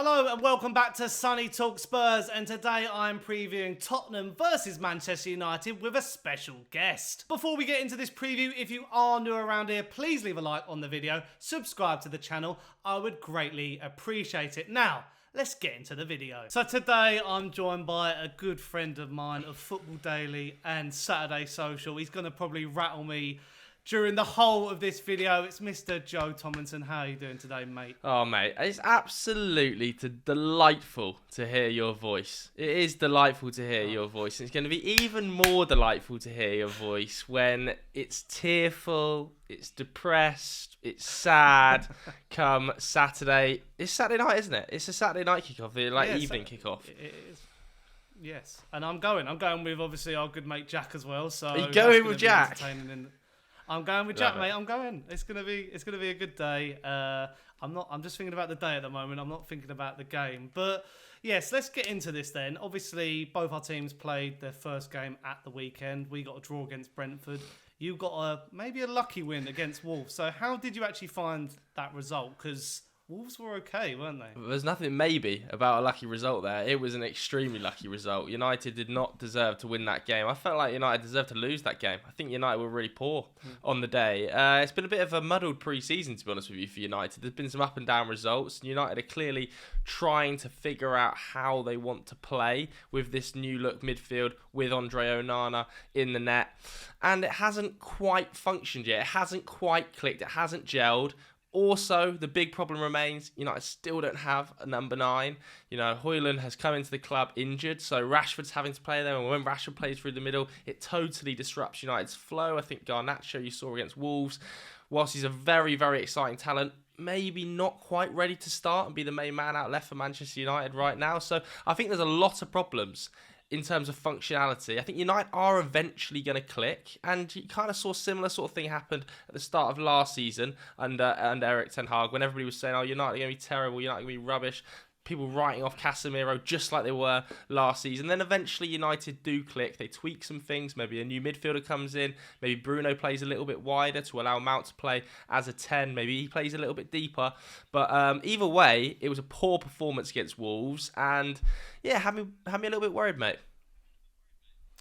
Hello and welcome back to Sonny Talk Spurs, and today I'm previewing Tottenham versus Manchester United with a special guest. Before we get into this preview, if you are new around here, please leave a like on the video, subscribe to the channel, I would greatly appreciate it. Now, let's get into the video. So today I'm joined by a good friend of mine of Football Daily and Saturday Social. He's going to probably rattle me during the whole of this video. It's Mr. Joe Thomlinson. How are you doing today, mate? Oh, mate, it's absolutely delightful to hear your voice. It is delightful to hear your voice. It's going to be even more delightful to hear your voice when it's tearful, it's depressed, it's sad. Come Saturday. It's Saturday night, isn't it? It's a Saturday night kickoff, evening kickoff. It is. Yes, and I'm going with obviously our good mate Jack as well. So are you going with Jack? I'm going with Jack, mate. I'm going. It's gonna be a good day. I'm just thinking about the day at the moment. I'm not thinking about the game. But yes, let's get into this then. Obviously, both our teams played their first game at the weekend. We got a draw against Brentford. You got maybe a lucky win against Wolves. So how did you actually find that result? Because Wolves were okay, weren't they? There's nothing maybe about a lucky result there. It was an extremely lucky result. United did not deserve to win that game. I felt like United deserved to lose that game. I think United were really poor on the day. It's been a bit of a muddled pre-season, to be honest with you, for United. There's been some up and down results. United are clearly trying to figure out how they want to play with this new look midfield with Andre Onana in the net. And it hasn't quite functioned yet. It hasn't quite clicked. It hasn't gelled. Also, the big problem remains, United still don't have a number 9. You know, Hojlund has come into the club injured, so Rashford's having to play there. And when Rashford plays through the middle, it totally disrupts United's flow. I think Garnacho, you saw against Wolves, whilst he's a very, very exciting talent, maybe not quite ready to start and be the main man out left for Manchester United right now. So I think there's a lot of problems in terms of functionality. I think United are eventually going to click, and you kind of saw a similar sort of thing happen at the start of last season under Erik Ten Hag, when everybody was saying, oh, United are going to be terrible, United are going to be rubbish, people writing off Casemiro just like they were last season. Then eventually United do click. They tweak some things. Maybe a new midfielder comes in. Maybe Bruno plays a little bit wider to allow Mount to play as a 10. Maybe he plays a little bit deeper. But either way, it was a poor performance against Wolves. And yeah, had me a little bit worried, mate.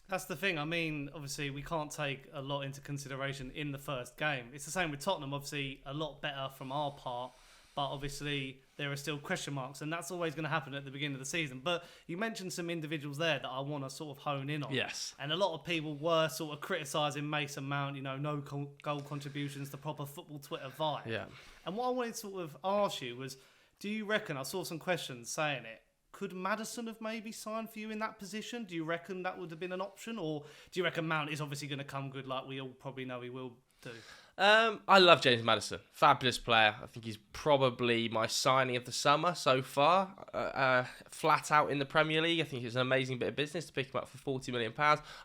That's the thing. I mean, obviously, we can't take a lot into consideration in the first game. It's the same with Tottenham. Obviously, a lot better from our part. But obviously, there are still question marks, and that's always going to happen at the beginning of the season. But you mentioned some individuals there that I want to sort of hone in on. Yes. And a lot of people were sort of criticising Mason Mount, you know, no goal contributions, the proper football Twitter vibe. Yeah. And what I wanted to sort of ask you was, do you reckon, I saw some questions saying it, could Maddison have maybe signed for you in that position? Do you reckon that would have been an option? Or do you reckon Mount is obviously going to come good like we all probably know he will do? I love James Maddison. Fabulous player. I think he's probably my signing of the summer so far. Flat out in the Premier League. I think it's an amazing bit of business to pick him up for £40 million.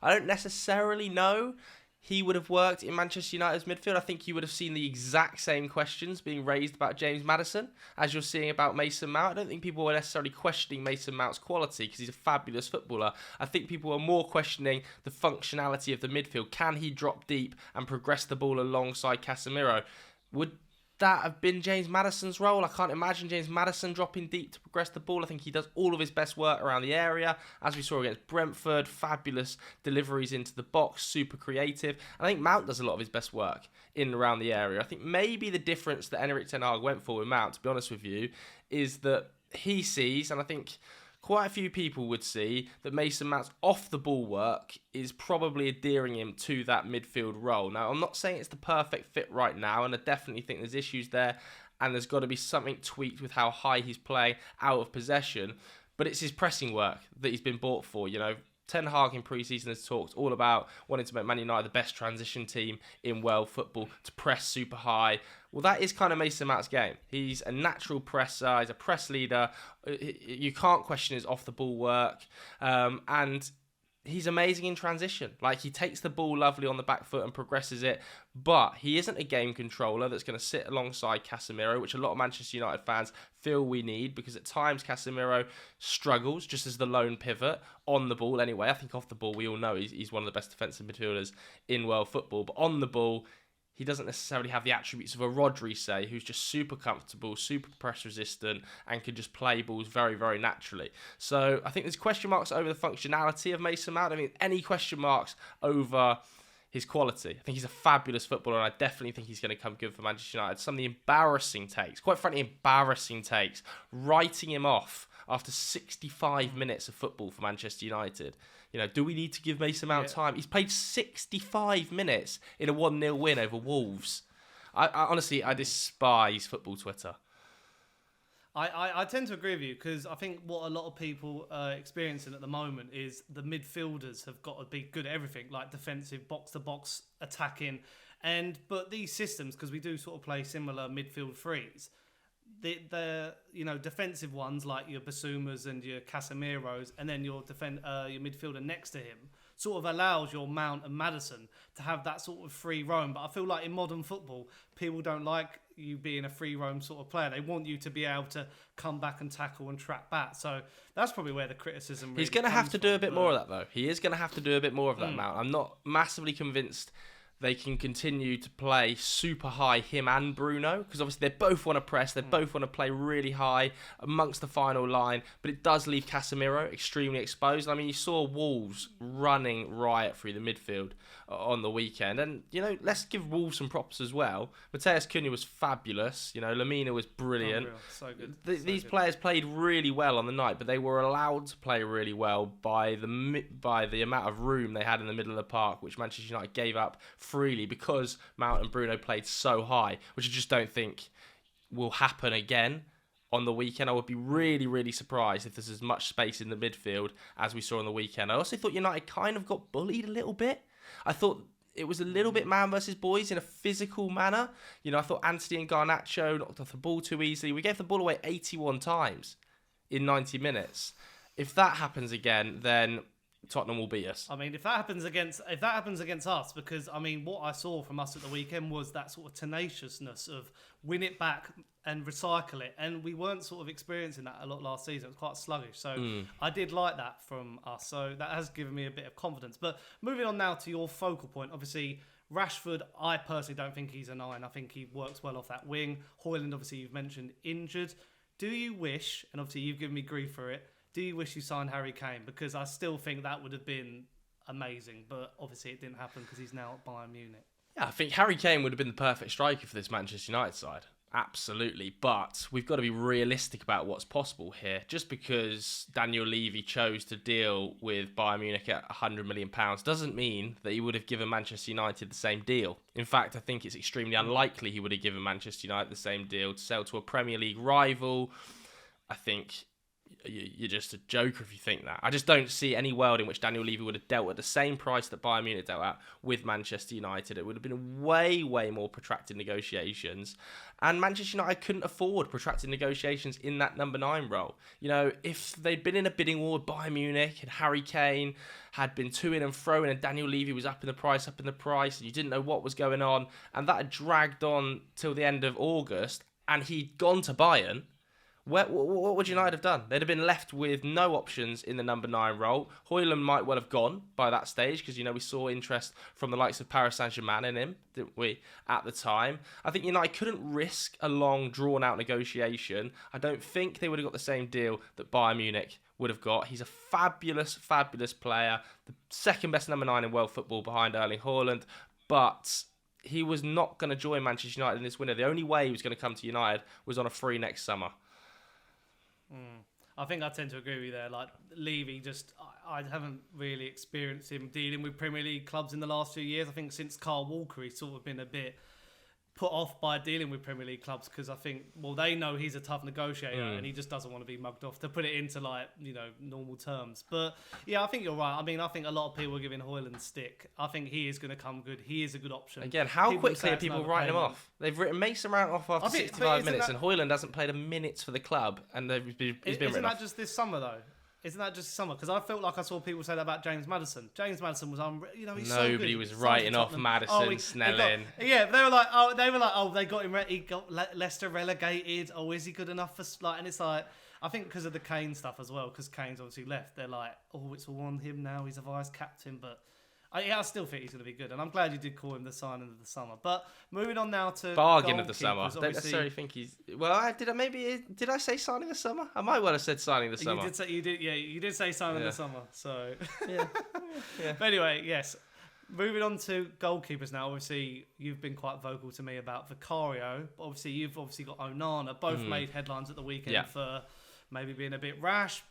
I don't necessarily know he would have worked in Manchester United's midfield. I think he would have seen the exact same questions being raised about James Maddison as you're seeing about Mason Mount. I don't think people were necessarily questioning Mason Mount's quality because he's a fabulous footballer. I think people were more questioning the functionality of the midfield. Can he drop deep and progress the ball alongside Casemiro? Would that have been James Maddison's role? I can't imagine James Maddison dropping deep to progress the ball. I think he does all of his best work around the area, as we saw against Brentford. Fabulous deliveries into the box, super creative. I think Mount does a lot of his best work in and around the area. I think maybe the difference that Erik Ten Hag went for with Mount, to be honest with you, is that he sees, and I think quite a few people would see, that Mason Mount's off-the-ball work is probably endearing him to that midfield role. Now, I'm not saying it's the perfect fit right now, and I definitely think there's issues there, and there's got to be something tweaked with how high he's playing out of possession, but it's his pressing work that he's been bought for. You know, Ten Hag in pre-season has talked all about wanting to make Man United the best transition team in world football, to press super high. Well, that is kind of Mason Mount's game. He's a natural presser. He's a press leader. You can't question his off-the-ball work. And he's amazing in transition. Like, he takes the ball lovely on the back foot and progresses it, but he isn't a game controller that's going to sit alongside Casemiro, which a lot of Manchester United fans feel we need, because at times Casemiro struggles just as the lone pivot on the ball anyway. I think off the ball, we all know he's one of the best defensive midfielders in world football, but on the ball, he doesn't necessarily have the attributes of a Rodri, say, who's just super comfortable, super press resistant, and can just play balls very, very naturally. So I think there's question marks over the functionality of Mason Mount. I mean, any question marks over his quality. I think he's a fabulous footballer, and I definitely think he's going to come good for Manchester United. Some of the embarrassing takes, quite frankly, embarrassing takes, writing him off after 65 minutes of football for Manchester United. You know, do we need to give Mason Mount time? He's played 65 minutes in a 1-0 win over Wolves. I honestly, I despise football Twitter. I tend to agree with you, because I think what a lot of people are experiencing at the moment is the midfielders have got to be good at everything, like defensive, box-to-box, attacking. But these systems, because we do sort of play similar midfield threes, the defensive ones like your Basumas and your Casemiros, and then your midfielder next to him, sort of allows your Mount and Maddison to have that sort of free roam. But I feel like in modern football, people don't like you being a free roam sort of player. They want you to be able to come back and tackle and track back. So that's probably where the criticism really He's going to have to do a bit more of that, though. He is going to have to do a bit more of that, Mount. I'm not massively convinced they can continue to play super high, him and Bruno, because obviously they both want to press, they both want to play really high amongst the final line, but it does leave Casemiro extremely exposed. I mean, you saw Wolves running riot through the midfield on the weekend, and, you know, let's give Wolves some props as well. Matheus Cunha was fabulous, you know, Lamina was brilliant. So good. These players played really well on the night, but they were allowed to play really well by the amount of room they had in the middle of the park, which Manchester United gave up freely because Mount and Bruno played so high, which I just don't think will happen again on the weekend. I would be really, really surprised if there's as much space in the midfield as we saw on the weekend. I also thought United kind of got bullied a little bit. I thought it was a little bit man versus boys in a physical manner. You know, I thought Anthony and Garnacho knocked off the ball too easily. We gave the ball away 81 times in 90 minutes. If that happens again, then Tottenham will beat us. I mean, if that happens against us, because I mean, what I saw from us at the weekend was that sort of tenaciousness of win it back and recycle it, and we weren't sort of experiencing that a lot last season. It was quite sluggish, so I did like that from us. So that has given me a bit of confidence. But moving on now to your focal point, obviously Rashford, I personally don't think he's a 9. I think he works well off that wing. Hojlund, obviously you've mentioned injured. Do you wish, and obviously you've given me grief for it, do you wish you signed Harry Kane? Because I still think that would have been amazing, but obviously it didn't happen because he's now at Bayern Munich. Yeah, I think Harry Kane would have been the perfect striker for this Manchester United side. Absolutely. But we've got to be realistic about what's possible here. Just because Daniel Levy chose to deal with Bayern Munich at £100 million doesn't mean that he would have given Manchester United the same deal. In fact, I think it's extremely unlikely he would have given Manchester United the same deal to sell to a Premier League rival. I think you're just a joker if you think that. I just don't see any world in which Daniel Levy would have dealt at the same price that Bayern Munich dealt at with Manchester United. It would have been way, way more protracted negotiations. And Manchester United couldn't afford protracted negotiations in that number 9 role. You know, if they'd been in a bidding war with Bayern Munich and Harry Kane had been to in and fro in and Daniel Levy was up in the price, and you didn't know what was going on, and that had dragged on till the end of August, and he'd gone to Bayern, what would United have done? They'd have been left with no options in the number 9 role. Hojlund might well have gone by that stage because, you know, we saw interest from the likes of Paris Saint-Germain in him, didn't we, at the time. I think United couldn't risk a long, drawn-out negotiation. I don't think they would have got the same deal that Bayern Munich would have got. He's a fabulous, fabulous player, the second best number 9 in world football behind Erling Haaland, but he was not going to join Manchester United in this window. The only way he was going to come to United was on a free next summer. I think I tend to agree with you there. Like, Levy, I haven't really experienced him dealing with Premier League clubs in the last few years. I think since Carl Walker, he's sort of been a bit put off by dealing with Premier League clubs because I think, well, they know he's a tough negotiator and he just doesn't want to be mugged off, to put it into, like, you know, normal terms. But yeah, I think you're right. I mean, I think a lot of people are giving Hojlund stick. I think he is going to come good. He is a good option. Again, how quickly are people writing him off? They've written Mason Mount off after 65 minutes, and Hojlund hasn't played a minute for the club, and he's been written off. Isn't that just this summer, though? Isn't that just summer? Because I felt like I saw people say that about James Maddison. James Maddison was, he's so good. Nobody was writing off Maddison, Snelling. But they were like, they got him. He got Leicester relegated. Oh, is he good enough for like? And it's like, I think because of the Kane stuff as well. Because Kane's obviously left. They're like, oh, it's all on him now. He's a vice captain. But I still think he's going to be good, and I'm glad you did call him the signing of the summer. But moving on now to bargain of the summer. I goalkeepers, don't necessarily think he's. Well, did I say signing the summer? I might well have said signing the summer. You did say signing the summer. So yeah. But anyway, yes. Moving on to goalkeepers now. Obviously, you've been quite vocal to me about Vicario. But obviously, you've got Onana. Both made headlines at the weekend for maybe being a bit rash.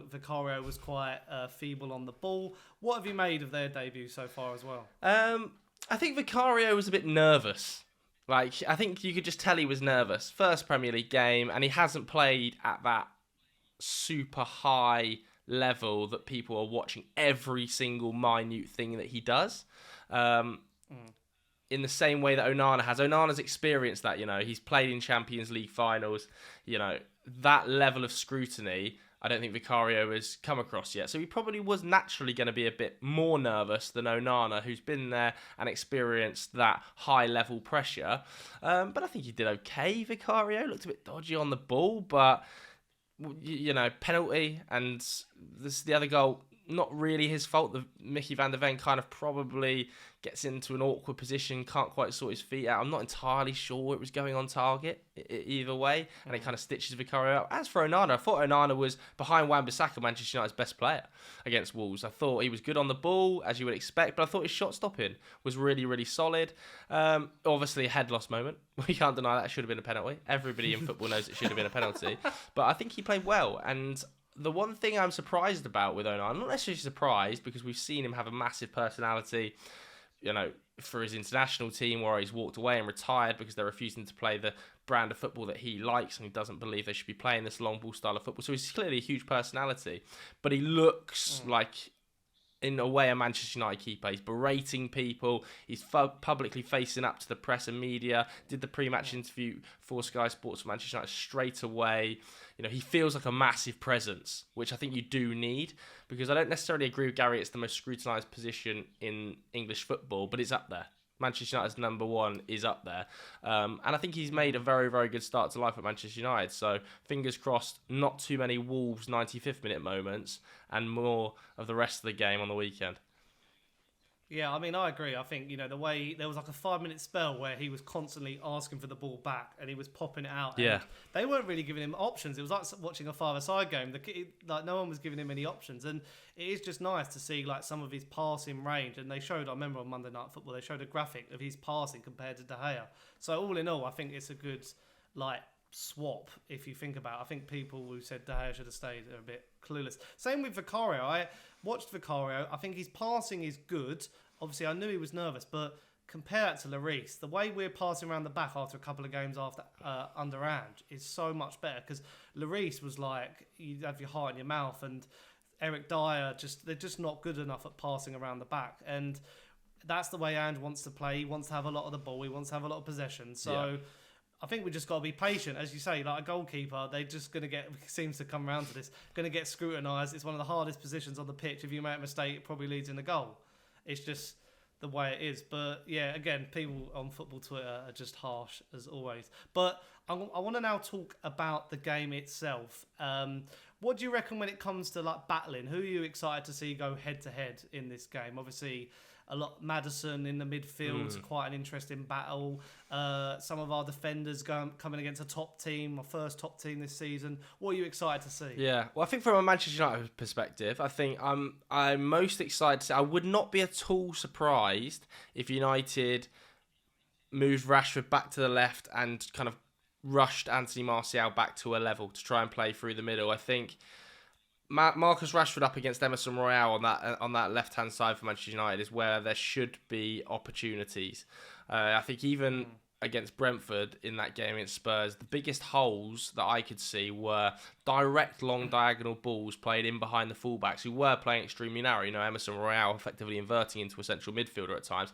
Vicario was quite feeble on the ball. What have you made of their debut so far as well? I think Vicario was a bit nervous. I think you could just tell he was nervous. First Premier League game, and he hasn't played at that super high level that people are watching every single minute thing that he does. In the same way that Onana has. Onana's experienced that, he's played in Champions League finals. That level of scrutiny, I don't think Vicario has come across yet. So he probably was naturally going to be a bit more nervous than Onana, who's been there and experienced that high-level pressure. But I think he did okay, Vicario. Looked a bit dodgy on the ball, but, penalty and the other goal, not really his fault. Mickey van der Ven kind of probably gets into an awkward position, can't quite sort his feet out. I'm not entirely sure it was going on target either way, and it kind of stitches Vicario up. As for Onana, I thought Onana was behind Wan-Bissaka, Manchester United's best player against Wolves. I thought he was good on the ball, as you would expect, but I thought his shot stopping was really, really solid. Obviously, a head loss moment. We can't deny that. It should have been a penalty. Everybody in football knows it should have been a penalty, but I think he played well. And the one thing I'm surprised about with Onana, I'm not necessarily surprised because we've seen him have a massive personality, for his international team, where he's walked away and retired because they're refusing to play the brand of football that he likes, and he doesn't believe they should be playing this long ball style of football. So he's clearly a huge personality, but he looks like, in a way, a Manchester United keeper. He's berating people. He's publicly facing up to the press and media. Did the pre-match interview for Sky Sports for Manchester United straight away. He feels like a massive presence, which I think you do need, because I don't necessarily agree with Gary it's the most scrutinised position in English football, but it's up there. Manchester United's number one is up there. And I think he's made a very, very good start to life at Manchester United. So fingers crossed, not too many Wolves 95th minute moments and more of the rest of the game on the weekend. Yeah, I agree. I think, the way there was like a 5-minute spell where he was constantly asking for the ball back and he was popping it out. Yeah. And they weren't really giving him options. It was like watching a five-a-side game. No one was giving him any options. And it is just nice to see some of his passing range. And they showed, I remember on Monday Night Football, they showed a graphic of his passing compared to De Gea. So all in all, I think it's a good swap if you think about it. I think people who said De Gea should have stayed are a bit clueless. Same with Vicario. I watched Vicario. I think his passing is good. Obviously, I knew he was nervous, but compare that to Lloris. The way we're passing around the back after a couple of games after under Ange is so much better, because Lloris was like, you have your heart in your mouth, and Eric Dyer, they're just not good enough at passing around the back. And that's the way Ange wants to play. He wants to have a lot of the ball. He wants to have a lot of possession. So yeah. I think we just got to be patient. As you say, like a goalkeeper, they're just going to seems to come around to this, going to get scrutinised. It's one of the hardest positions on the pitch. If you make a mistake, it probably leads in a goal. It's just the way it is. But yeah, again, people on football Twitter are just harsh as always. But I want to now talk about the game itself. What do you reckon when it comes to battling? Who are you excited to see go head to head in this game? Obviously, Maddison in the midfield, quite an interesting battle. Some of our defenders coming against a top team, our first top team this season. What are you excited to see? Yeah, well, I think from a Manchester United perspective, I think I'm most excited to see. I would not be at all surprised if United moved Rashford back to the left and kind of rushed Anthony Martial back to a level to try and play through the middle. I think Marcus Rashford up against Emerson Royale on that left-hand side for Manchester United is where there should be opportunities. I think even against Brentford in that game against Spurs, the biggest holes that I could see were direct long diagonal balls played in behind the fullbacks who were playing extremely narrow. Emerson Royale effectively inverting into a central midfielder at times.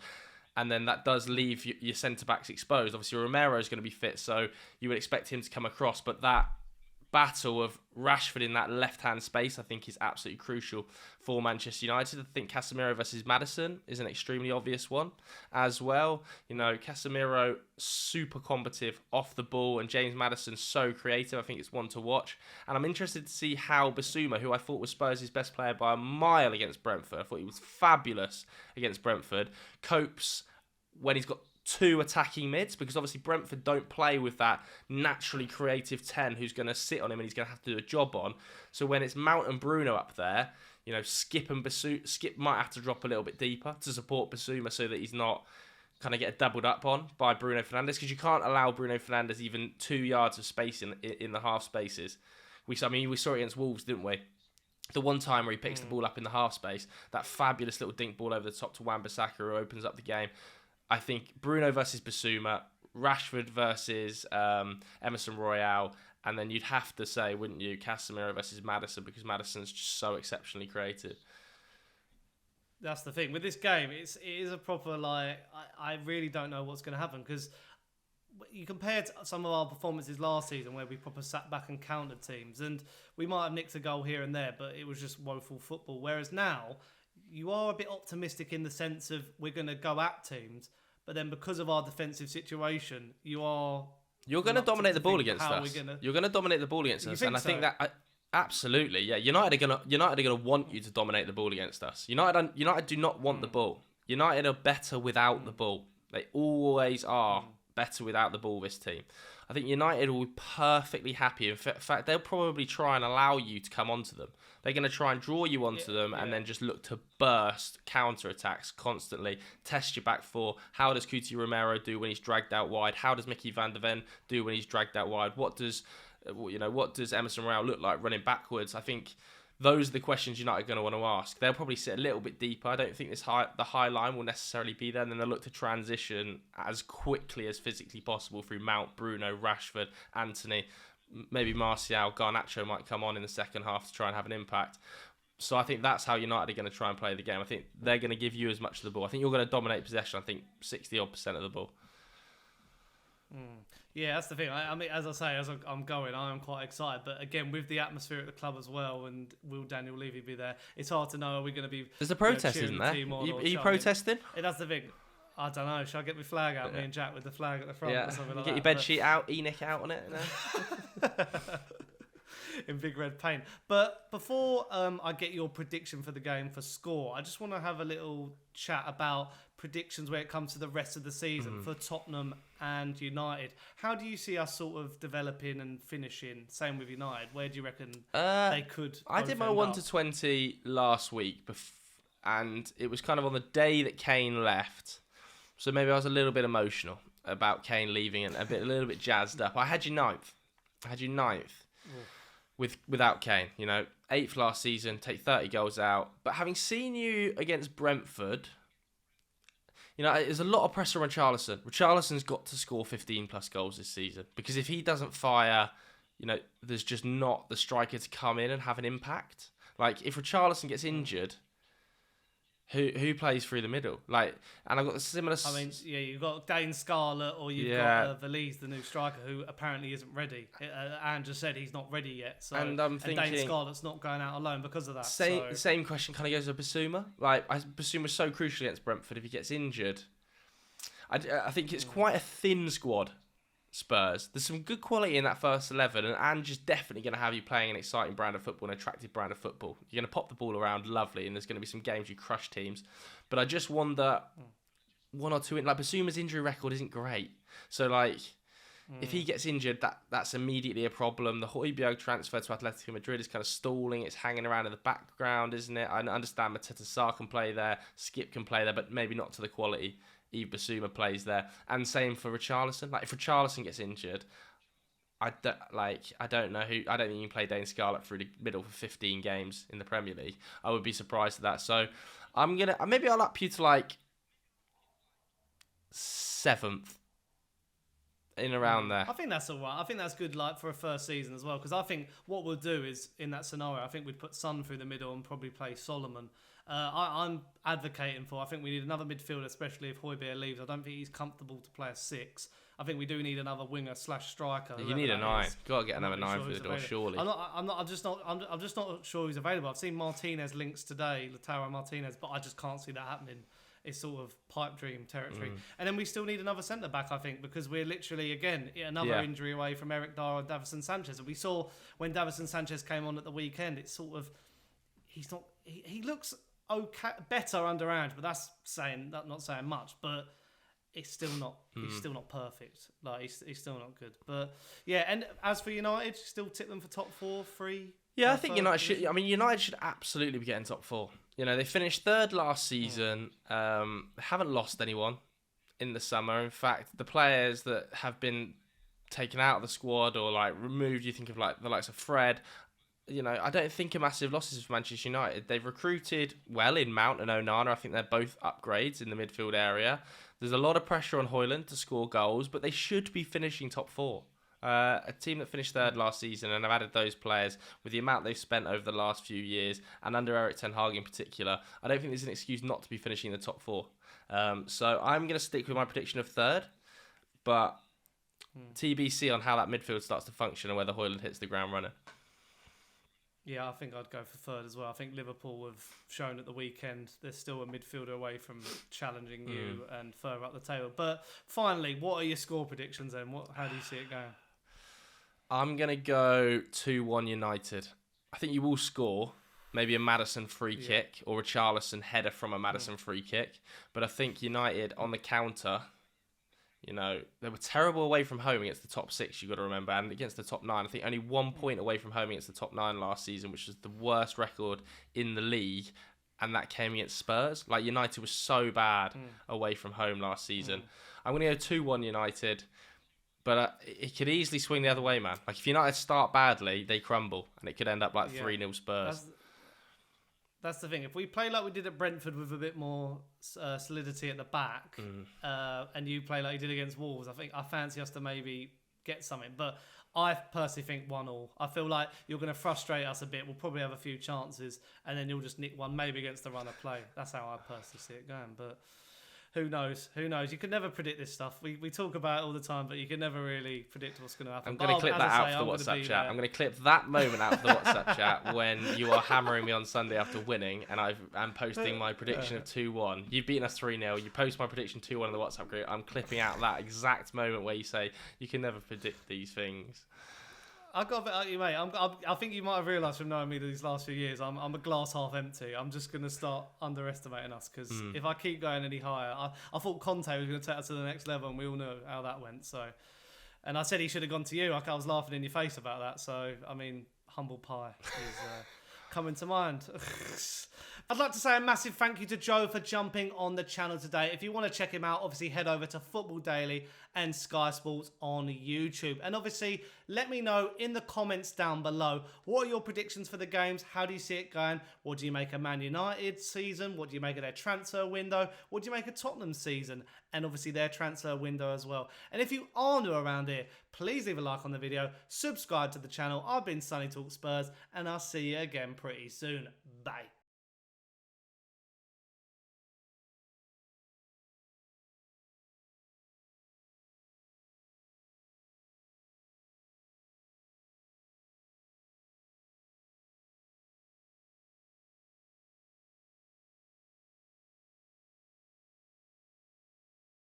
And then that does leave your centre-backs exposed. Obviously, Romero is going to be fit, so you would expect him to come across, but that battle of Rashford in that left-hand space, I think, is absolutely crucial for Manchester United. I think Casemiro versus Maddison is an extremely obvious one as well. You know, Casemiro, super combative off the ball, and James Maddison, so creative. I think it's one to watch. And I'm interested to see how Bissouma, who I thought was Spurs' best player by a mile against Brentford, I thought he was fabulous against Brentford, copes when he's got two attacking mids, because obviously Brentford don't play with that naturally creative 10 who's going to sit on him and he's going to have to do a job on. So when it's Mount and Bruno up there, you know, Skip might have to drop a little bit deeper to support Bissouma so that he's not kind of get doubled up on by Bruno Fernandes, because you can't allow Bruno Fernandes even 2 yards of space in the half spaces. We saw it against Wolves, didn't we? The one time where he picks the ball up in the half space, that fabulous little dink ball over the top to Wan-Bissaka who opens up the game. I think Bruno versus Bissouma, Rashford versus Emerson Royale, and then you'd have to say, wouldn't you, Casemiro versus Maddison, because Maddison's just so exceptionally creative. That's the thing with this game. It is a proper I really don't know what's going to happen, because you compared some of our performances last season where we proper sat back and countered teams, and we might have nicked a goal here and there, but it was just woeful football. Whereas now you are a bit optimistic in the sense of we're going to go at teams, but then because of our defensive situation, you're going to dominate the ball against us. You're going to dominate the ball against us, and I think that absolutely, yeah. United are going to want you to dominate the ball against us. United do not want the ball. United are better without the ball. They always are better without the ball. This team, I think United will be perfectly happy. In fact, they'll probably try and allow you to come onto them. They're going to try and draw you onto them and then just look to burst counter-attacks constantly, test your back four. How does Cuti Romero do when he's dragged out wide? How does Mickey van der Ven do when he's dragged out wide? What does Emerson Royale look like running backwards? I think those are the questions United are going to want to ask. They'll probably sit a little bit deeper. I don't think the high line will necessarily be there. And then they'll look to transition as quickly as physically possible through Mount, Bruno, Rashford, Anthony. Maybe Martial, Garnacho might come on in the second half to try and have an impact. So I think that's how United are going to try and play the game. I think they're going to give you as much of the ball. I think you're going to dominate possession. I think 60-odd% of the ball. Yeah, that's the thing. I mean, as I say, as I'm going, I am quite excited. But again, with the atmosphere at the club as well, and will Daniel Levy be there? It's hard to know. Are we going to be? There's a protest, isn't there? Are you protesting? That's the thing. I don't know. Shall I get my flag out? Me and Jack with the flag at the front or something like that? Get your bed sheet out, Enik out on it. In big red paint. But before I get your prediction for the game for score, I just want to have a little chat about predictions where it comes to the rest of the season for Tottenham and United. How do you see us sort of developing and finishing? Same with United. Where do you reckon they could? I did my 1 to 20 last week, and it was kind of on the day that Kane left. So maybe I was a little bit emotional about Kane leaving and a little bit jazzed up. I had you ninth. Without Kane, 8th last season, take 30 goals out. But having seen you against Brentford, there's a lot of pressure on Richarlison. Richarlison's got to score 15 plus goals this season, because if he doesn't fire, there's just not the striker to come in and have an impact. Like if Richarlison gets injured, who plays through the middle? And I've got a similar. I mean, you've got Dane Scarlett, or you've got Valise, the new striker, who apparently isn't ready. Ange just said he's not ready yet. So, and Dane Scarlett's not going out alone because of that. Same question kind of goes to Bissouma. Bissouma's so crucial against Brentford. If he gets injured, I think it's quite a thin squad. Spurs. There's some good quality in that first 11, and Ange is definitely going to have you playing an exciting brand of football, an attractive brand of football. You're going to pop the ball around, lovely, and there's going to be some games you crush teams. But I just wonder, one or two, Bissouma's injury record isn't great. So, if he gets injured, that's immediately a problem. The Hojlund transfer to Atletico Madrid is kind of stalling. It's hanging around in the background, isn't it? I understand Mateta Sarr can play there, Skip can play there, but maybe not to the quality Yves Bissouma plays there, and same for Richarlison. If Richarlison gets injured, I don't know who. I don't think you can play Dane Scarlett through the middle for 15 games in the Premier League. I would be surprised at that. So maybe I'll up you to 7th, in around there. I think that's all right. I think that's good for a first season as well, because I think what we'll do is, in that scenario, I think we'd put Son through the middle and probably play Solomon. I'm advocating for, I think we need another midfielder, especially if Hojlund leaves. I don't think he's comfortable to play a 6. Mm. I think we do need another winger / striker. You need a 9. Got to get another 9 sure through the door, available. surely. I'm just not sure who's available. I've seen Martinez links today, Lautaro Martinez, but I just can't see that happening. It's sort of pipe dream territory. And then we still need another centre back, I think, because we're literally again another injury away from Erik Dyer and Davison Sanchez. And we saw when Davison Sanchez came on at the weekend, it's sort of he looks okay, better under Ange, but that's not saying much. But it's still not he's still not perfect. Like he's still not good. But yeah, and as for United, still tip them for top 4, 3. Yeah, I think United should. I mean, United should absolutely be getting top 4. You know, they finished 3rd last season. Haven't lost anyone in the summer. In fact, the players that have been taken out of the squad or like removed, you think of like the likes of Fred. You know, I don't think are massive losses for Manchester United. They've recruited well in Mount and Onana. I think they're both upgrades in the midfield area. There's a lot of pressure on Hojlund to score goals, but they should be finishing top 4. A team that finished 3rd last season and have added those players with the amount they've spent over the last few years and under Erik Ten Hag in particular, I don't think there's an excuse not to be finishing in the top 4. So I'm going to stick with my prediction of 3rd, but TBC on how that midfield starts to function and whether Hojlund hits the ground running. Yeah, I think I'd go for 3rd as well. I think Liverpool have shown at the weekend they're still a midfielder away from challenging you and further up the table. But finally, what are your score predictions then? How do you see it going? I'm going to go 2-1 United. I think you will score maybe a Maddison free kick or a Charlison header from a Maddison free kick. But I think United on the counter, you know, they were terrible away from home against the top 6, you've got to remember, and against the top 9. I think only 1 point away from home against the top 9 last season, which was the worst record in the league. And that came against Spurs. Like, United was so bad away from home last season. I'm going to go 2-1 United. But it could easily swing the other way, man. Like, if United start badly, they crumble. And it could end up like 3-0 Spurs. That's the thing. If we play like we did at Brentford with a bit more solidity at the back, and you play like you did against Wolves, I fancy us to maybe get something. But I personally think 1-1. I feel like you're going to frustrate us a bit. We'll probably have a few chances, and then you'll just nick one, maybe against the run of play. That's how I personally see it going. But who knows? Who knows? You can never predict this stuff. We talk about it all the time, but you can never really predict what's going to happen. I'm going to clip that out for the WhatsApp chat. I'm going to clip that moment out for the WhatsApp chat when you are hammering me on Sunday after winning, and I'm posting my prediction of 2-1. You've beaten us 3-0. You post my prediction 2-1 in the WhatsApp group. I'm clipping out that exact moment where you say you can never predict these things. I've got a bit like you, mate. I think you might have realised from knowing me these last few years, I'm a glass half empty. I'm just going to start underestimating us because if I keep going any higher, I thought Conte was going to take us to the next level, and we all know how that went. So, and I said he should have gone to you. I was laughing in your face about that. So, I mean, humble pie is coming to mind. I'd like to say a massive thank you to Joe for jumping on the channel today. If you want to check him out, obviously head over to Football Daily and Sky Sports on YouTube. And obviously, let me know in the comments down below, what are your predictions for the games? How do you see it going? What do you make of Man United season? What do you make of their transfer window? What do you make of Tottenham season? And obviously their transfer window as well. And if you are new around here, please leave a like on the video, subscribe to the channel. I've been Sonny Talk Spurs, and I'll see you again pretty soon. Bye.